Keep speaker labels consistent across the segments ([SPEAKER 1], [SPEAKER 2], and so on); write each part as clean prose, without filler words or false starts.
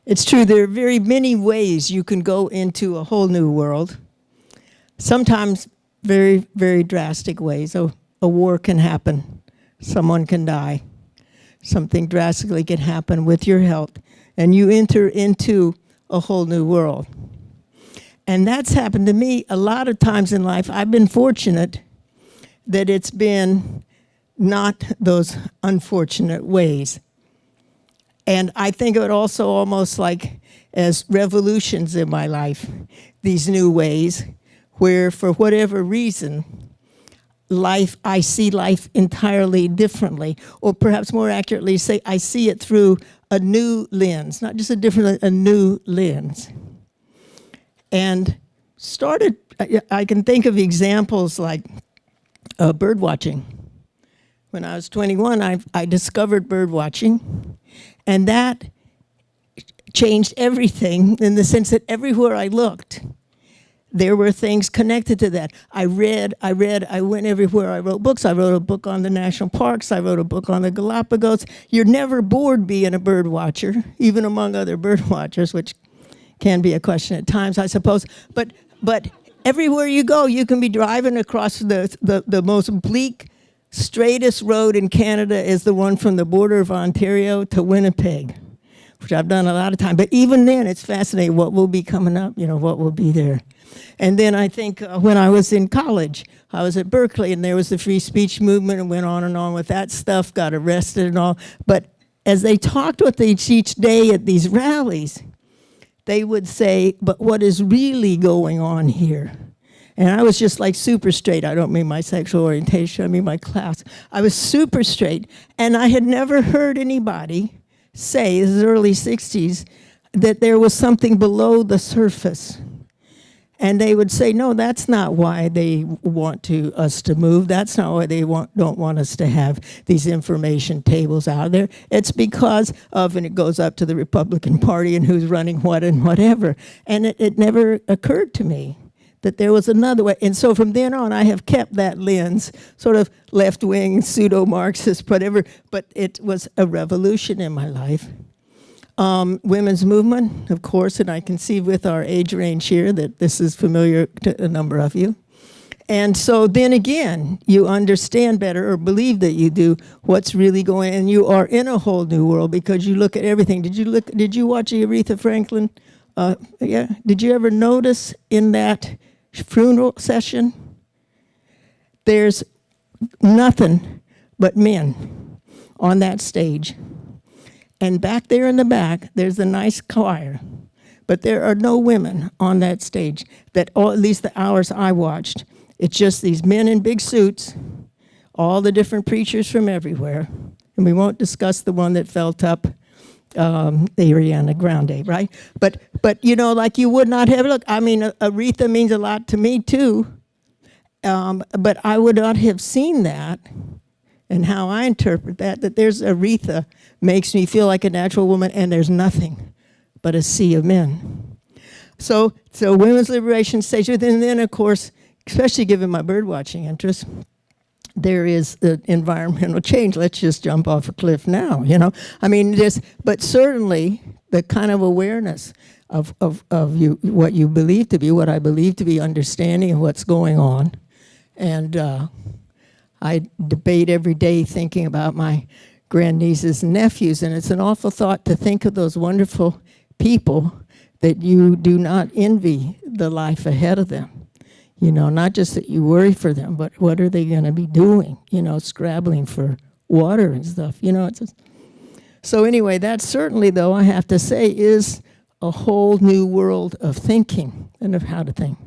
[SPEAKER 1] It's true, there are very many ways you can go into a whole new world. Sometimes very, very drastic ways. A war can happen. Someone can die. Something drastically can happen with your health, and you enter into a whole new world. And that's happened to me a lot of times in life. I've been fortunate that it's been not those unfortunate ways. And I think of it also almost like as revolutions in my life, these new ways, where for whatever reason, I see life entirely differently, or perhaps more accurately say, I see it through a new lens, not just a new lens. And I can think of examples like bird watching. When I was 21, I discovered bird watching, and that changed everything in the sense that everywhere I looked, there were things connected to that. I went everywhere. I wrote books. I wrote a book on the national parks. I wrote a book on the Galapagos. You're never bored being a bird watcher, even among other bird watchers, which can be a question at times, I suppose. But everywhere you go, you can be driving across the most bleak, straightest road in Canada is the one from the border of Ontario to Winnipeg, which I've done a lot of time. But even then, it's fascinating what will be coming up, what will be there. And then I think when I was in college, I was at Berkeley, and there was the free speech movement and went on and on with that stuff, got arrested and all. But as they talked with each day at these rallies, they would say, but what is really going on here? And I was just like super straight. I don't mean my sexual orientation, I mean my class. I was super straight, and I had never heard anybody say, this is early 60s, that there was something below the surface. And they would say, no, that's not why they want us to move. That's not why they don't want us to have these information tables out there. It's because of, and it goes up to the Republican Party and who's running what and whatever. And it never occurred to me that there was another way. And so from then on, I have kept that lens, sort of left-wing, pseudo-Marxist, whatever, but it was a revolution in my life. Women's movement, of course, and I can see with our age range here that this is familiar to a number of you. And so then again, you understand better, or believe that you do, what's really going on, and you are in a whole new world because you look at everything. Did you watch Aretha Franklin? Yeah. Did you ever notice in that funeral session, there's nothing but men on that stage. And back there in the back, there's a nice choir, but there are no women on that stage, at least the hours I watched. It's just these men in big suits, all the different preachers from everywhere. And we won't discuss the one that felt up Ariana Grande, right? But like you would not have, look, I mean, Aretha means a lot to me too, but I would not have seen that, and how I interpret that there's Aretha makes me feel like a natural woman, and there's nothing but a sea of men. So women's liberation stage, and then of course, especially given my bird watching interest, there is the environmental change. Let's just jump off a cliff now, I mean, but certainly the kind of awareness of what you believe to be, what I believe to be understanding of what's going on. And I debate every day thinking about my grandnieces and nephews, and it's an awful thought to think of those wonderful people that you do not envy the life ahead of them. Not just that you worry for them, but what are they going to be doing, scrabbling for water and stuff, So anyway, that certainly, though, I have to say, is a whole new world of thinking and of how to think.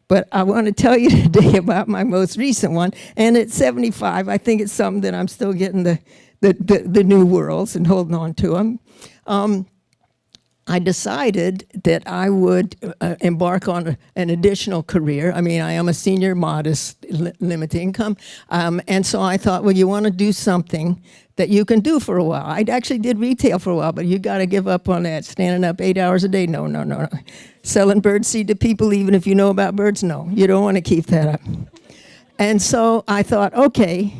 [SPEAKER 1] But I want to tell you today about my most recent one, and at 75, I think it's something that I'm still getting the new worlds and holding on to them. I decided that I would embark on an additional career. I mean, I am a senior, modest, limited income, and so I thought, well, you want to do something that you can do for a while. I actually did retail for a while, but you got to give up on that. Standing up 8 hours a day, no. Selling bird seed to people, even if you know about birds, no. You don't want to keep that up. And so I thought, okay,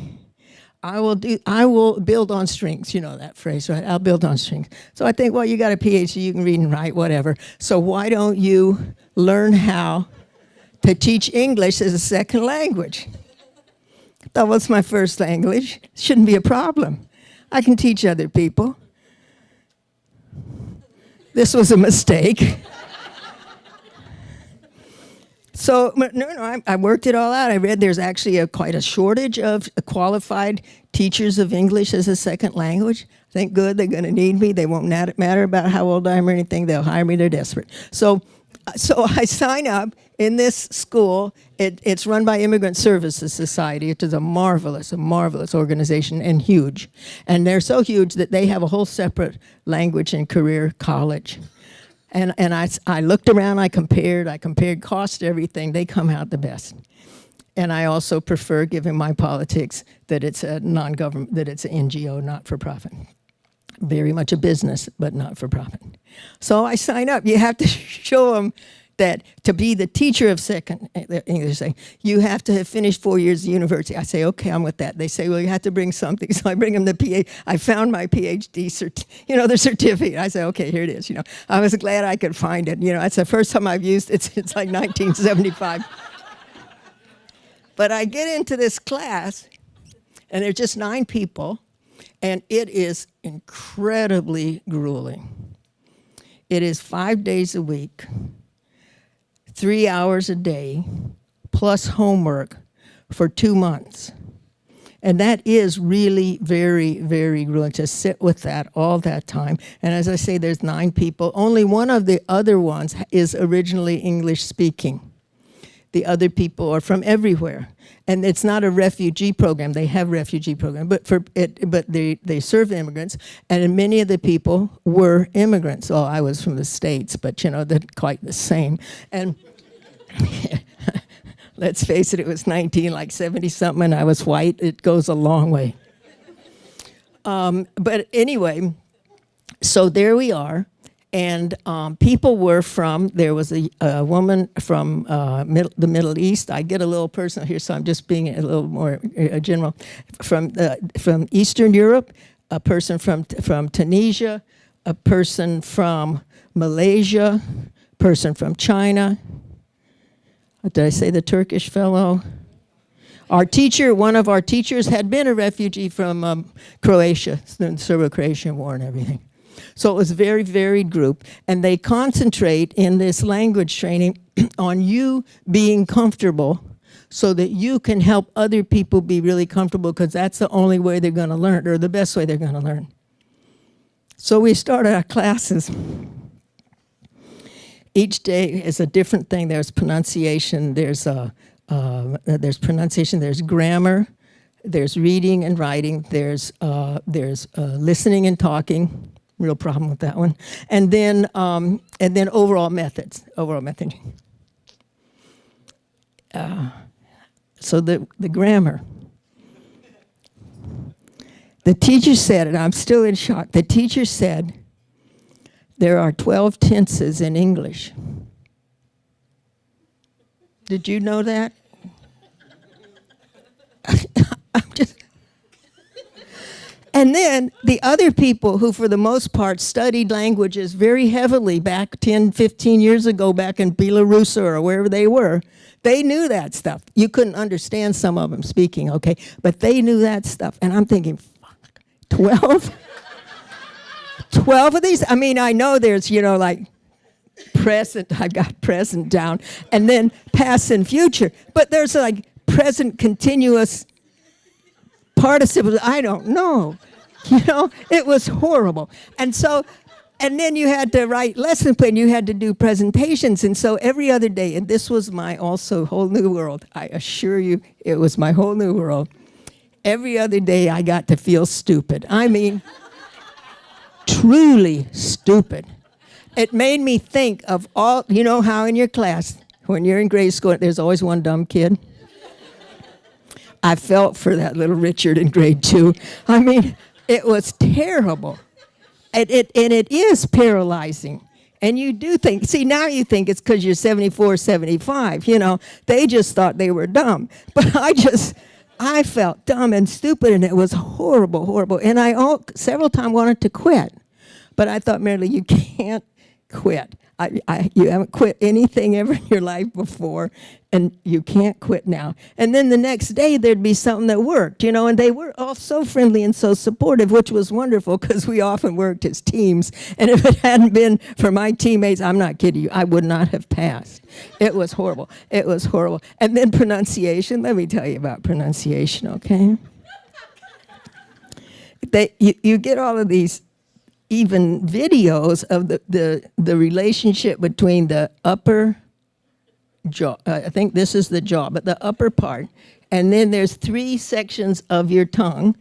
[SPEAKER 1] I will build on strings. You know that phrase, right? I'll build on strings. So I think, well, you got a PhD, you can read and write, whatever. So why don't you learn how to teach English as a second language? I thought, well, it's my first language. Shouldn't be a problem. I can teach other people. This was a mistake. So, I worked it all out. I read there's actually quite a shortage of qualified teachers of English as a second language. Thank good, they're going to need me. They won't matter about how old I am or anything. They'll hire me, they're desperate. So I sign up in this school. It's run by Immigrant Services Society. It is a marvelous organization and huge. And they're so huge that they have a whole separate language and career college. And I looked around, I compared cost to everything. They come out the best. And I also prefer, given my politics, that it's a non-government, that it's an NGO, not for profit. Very much a business, but not for profit. So I sign up. You have to show them that to be the teacher of second English, you have to have finished 4 years of university. I say, okay, I'm with that. They say, well, you have to bring something. So I bring them the PhD. I found my Ph.D. the certificate. I say, okay, here it is. I was glad I could find it. It's the first time I've used it since like 1975. But I get into this class, and there's just 9 people, and it is incredibly grueling. It is 5 days a week. 3 hours a day, plus homework for 2 months. And that is really very, very grueling to sit with that all that time. And as I say, there's 9 people. Only one of the other ones is originally English speaking. The other people are from everywhere. And it's not a refugee program. They have refugee program, but they serve immigrants, and many of the people were immigrants. Well, I was from the States, but they're quite the same. And let's face it, it was 70-something, and I was white. It goes a long way. But anyway, so there we are. And people were there was a woman from the Middle East. I get a little personal here, so I'm just being a little more general. From Eastern Europe, a person from Tunisia, a person from Malaysia, a person from China. Did I say the Turkish fellow? One of our teachers had been a refugee from Croatia, the Serbo-Croatian War and everything. So it was a very varied group, and they concentrate in this language training on you being comfortable so that you can help other people be really comfortable, because that's the only way they're going to learn, or the best way they're going to learn. So we started our classes. Each day is a different thing. There's pronunciation, there's grammar, there's reading and writing, there's listening and talking. Real problem with that one. And then overall methods. So the grammar. The teacher said, and I'm still in shock, the teacher said, there are 12 tenses in English. Did you know that? And then the other people who, for the most part, studied languages very heavily back 10, 15 years ago, back in Belarus or wherever they were, they knew that stuff. You couldn't understand some of them speaking, okay? But they knew that stuff. And I'm thinking, fuck, 12? 12 of these? I mean, I know there's, present, I've got present down, and then past and future. But there's present continuous participles. I don't know. It was horrible. And then you had to write lesson plan, you had to do presentations. And so every other day, and this was my also whole new world. I assure you, it was my whole new world. Every other day I got to feel stupid. I mean, truly stupid. It made me think of all, how in your class, when you're in grade school, there's always one dumb kid. I felt for that little Richard in grade 2. I mean, it was terrible. And it is paralyzing. And you do think, see, now you think it's because you're 74, 75, you know. They just thought they were dumb. But I felt dumb and stupid, and it was horrible, horrible. And I several times wanted to quit. But I thought, Marylee, you can't quit. You haven't quit anything ever in your life before, and you can't quit now. And then the next day, there'd be something that worked, you know, and they were all so friendly and so supportive, which was wonderful because we often worked as teams. And if it hadn't been for my teammates, I'm not kidding you, I would not have passed. It was horrible. It was horrible. And then pronunciation. Let me tell you about pronunciation, okay? You get all of these even videos of the relationship between the upper jaw, I think this is the jaw, but the upper part, and then there's 3 sections of your tongue,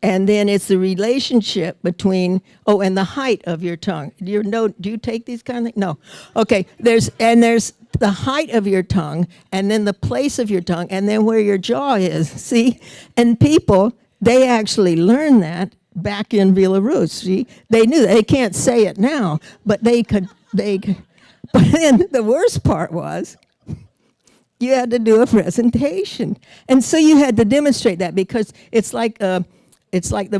[SPEAKER 1] and then it's the relationship between, and the height of your tongue. Do you take these kind of things? No. Okay, there's the height of your tongue, and then the place of your tongue, and then where your jaw is, see? And people, they actually learn that back in Belarus, see? They knew that. They can't say it now, but they could. But then the worst part was you had to do a presentation. And so you had to demonstrate that because it's like the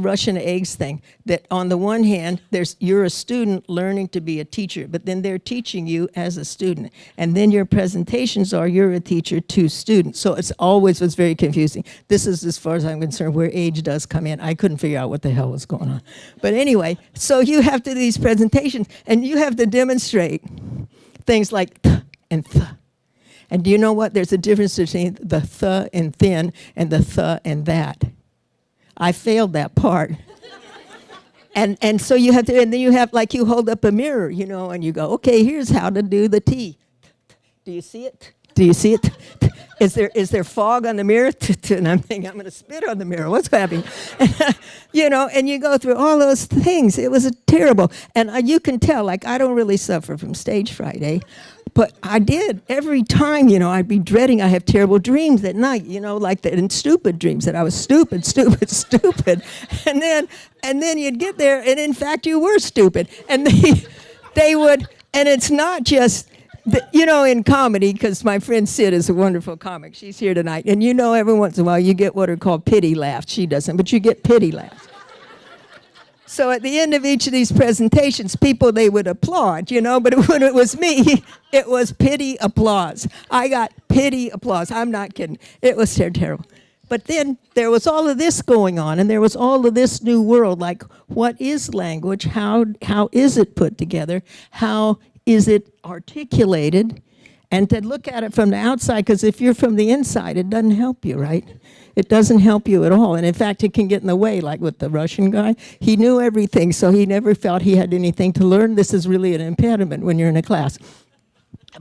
[SPEAKER 1] Russian eggs thing, that on the one hand, you're a student learning to be a teacher, but then they're teaching you as a student. And then your presentations are you're a teacher to students. So it's always was very confusing. This is, as far as I'm concerned, where age does come in. I couldn't figure out what the hell was going on. But anyway, so you have to do these presentations, and you have to demonstrate things like th and th. And do you know what? There's a difference between the th and thin and the th and that. I failed that part. And so you have to, and then you have, like, you hold up a mirror, you know, and you go, okay, here's how to do the T. Do you see it? Do you see it? Is there fog on the mirror? And I'm thinking, I'm going to spit on the mirror. What's happening? You know, and you go through all those things. It was terrible. And you can tell, like, I don't really suffer from stage fright, eh? But I did. Every time, you know, I'd be dreading. I have terrible dreams at night, you know, like and stupid dreams that I was stupid. And then you'd get there, and in fact, you were stupid. And they would, and it's not just, you know, in comedy, because my friend Sid is a wonderful comic. She's here tonight. And you know, every once in a while, you get what are called pity laughs. She doesn't, but you get pity laughs. So at the end of each of these presentations, people, they would applaud, you know, but when it was me, it was pity applause. I got pity applause. I'm not kidding. It was terrible. But then there was all of this going on, and there was all of this new world, like, what is language? How is it put together? How is it articulated? And to look at it from the outside, because if you're from the inside, it doesn't help you, right? It doesn't help you at all. And in fact, it can get in the way, like with the Russian guy. He knew everything, so he never felt he had anything to learn. This is really an impediment when you're in a class.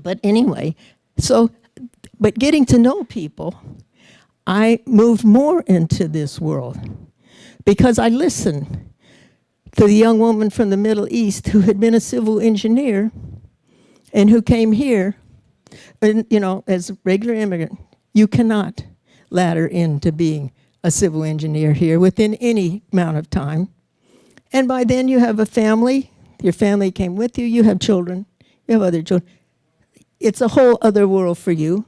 [SPEAKER 1] But anyway, but getting to know people, I moved more into this world because I listened to the young woman from the Middle East who had been a civil engineer and who came here, and, you know, as a regular immigrant. You cannot ladder into being a civil engineer here within any amount of time. And by then you have a family, your family came with you, you have children, you have other children. It's a whole other world for you.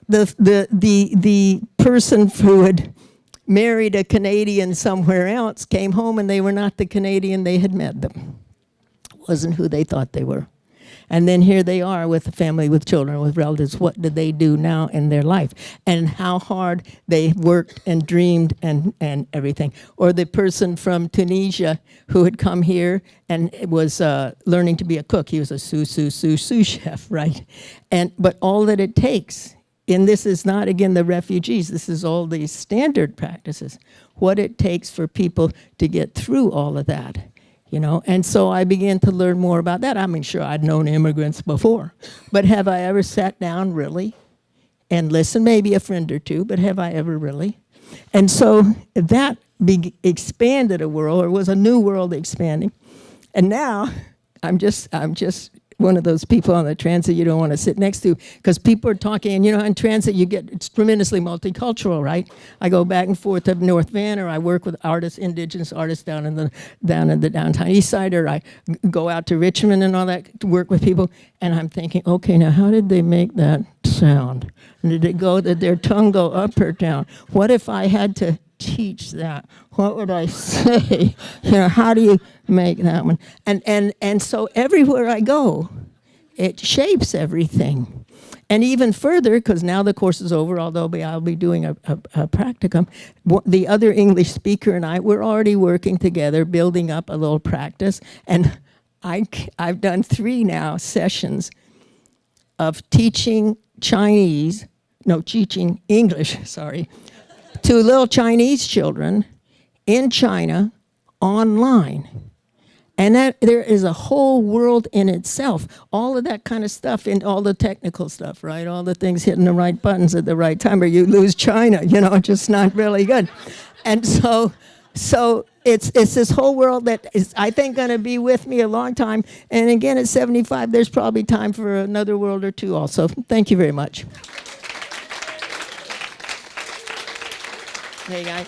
[SPEAKER 1] The person who had married a Canadian somewhere else came home and they were not the Canadian they had met them. Wasn't who they thought they were. And then here they are with a family, with children, with relatives. What did they do now in their life? And how hard they worked and dreamed and everything. Or the person from Tunisia who had come here and was learning to be a cook. He was a sous chef, right? But all that it takes, and this is not, again, the refugees, this is all these standard practices, what it takes for people to get through all of that. You know, and so I began to learn more about that. I mean, sure, I'd known immigrants before, but have I ever sat down really and listened? Maybe a friend or two, but have I ever really? And so that expanded a world, or was a new world expanding. And now I'm just one of those people on the transit you don't want to sit next to, because people are talking, and in transit it's tremendously multicultural, right? I go back and forth to North Van, or I work with indigenous artists down in the downtown east side, or I go out to Richmond and all that to work with people, and I'm thinking, okay, now how did they make that sound? Did their tongue go up or down? What if I had to teach that? What would I say? How do you make that one? And so everywhere I go, it shapes everything. And even further, because now the course is over, although I'll be doing a practicum, the other English speaker and I, we're already working together, building up a little practice. And I've done 3 now sessions of teaching English, to little Chinese children in China online. And that there is a whole world in itself. All of that kind of stuff and all the technical stuff, right? All the things hitting the right buttons at the right time, or you lose China, just not really good. And so it's this whole world that is, I think, going to be with me a long time. And again, at 75, there's probably time for another world or 2 also. Thank you very much. Hey, guys.